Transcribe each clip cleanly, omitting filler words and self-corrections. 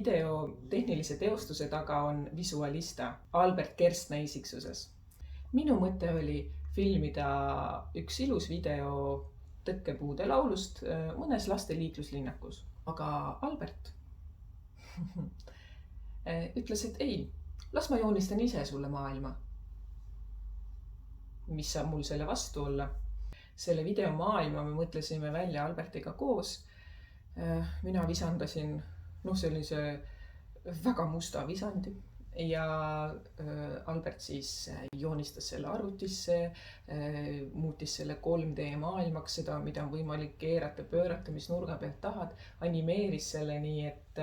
video tehnilise teostuse taga on visualista Albert Kerstna isiksuses. Minu mõte oli filmida üks ilus video Tõkkepuude laulust mõnes laste liikluslinnakus. Aga Albert ütles, et ei, las ma joonistan ise sulle maailma. Mis saab mul selle vastu olla? Selle video maailma me mõtlesime välja Albertiga koos. Mina visandasin sellise väga musta visandi ja Albert siis joonistas selle arvutisse, muutis selle 3D maailmaks, seda, mida on võimalik keerata, pöörata, mis nurga pealt tahad, animeeris selle nii, et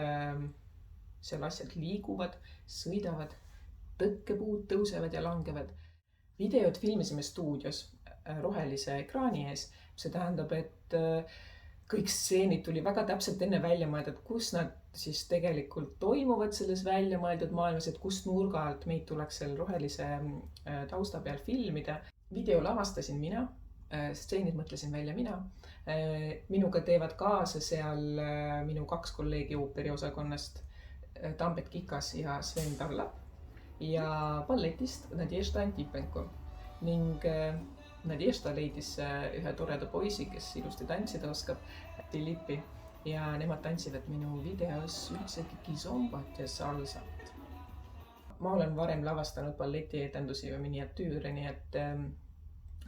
seal asjad liiguvad, sõidavad, tõkkepuud tõusevad ja langevad. Videod filmisime stuudios rohelise ekraani ees. See tähendab, et kõik stseenid tuli väga täpselt enne välja mõeldud, kus nad siis tegelikult toimuvad selles välja mõeldud maailmas, et kust nurga alt meid tuleks seal rohelise tausta peal filmida. Video lavastasin mina, stseenid mõtlesin välja mina. Minuga teevad kaasa seal minu 2 kolleegi ooperiosakonnast, Tambet Kikas ja Sven Tarlap ja balletist Nadježda Antipenko. Ning Nadježda leidis ühe toreda poisi, kes ilusti tantsida oskab, Filipi, ja nemad tantsivad minu videos üldsegi kizombat ja salsat. Ma olen varem lavastanud balletietendusi ja miniatüüre, nii et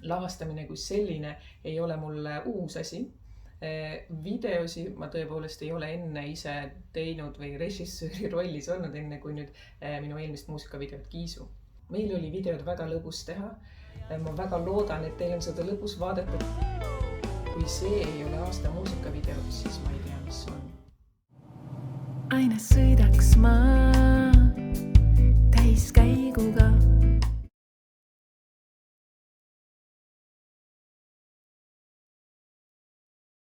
lavastamine kui selline ei ole mulle uus asi. Videosi ma tõepoolest ei ole enne ise teinud või režissööri rollis olnud enne kui nüüd minu eelmist muusikavideot Kiisu. Meil oli videod väga lõbus teha. Ma väga loodan, et teil on seda lõbus vaadata. Kui see ei ole aasta muusikavideo, siis ma ei tea, mis on. Aina sõidaks ma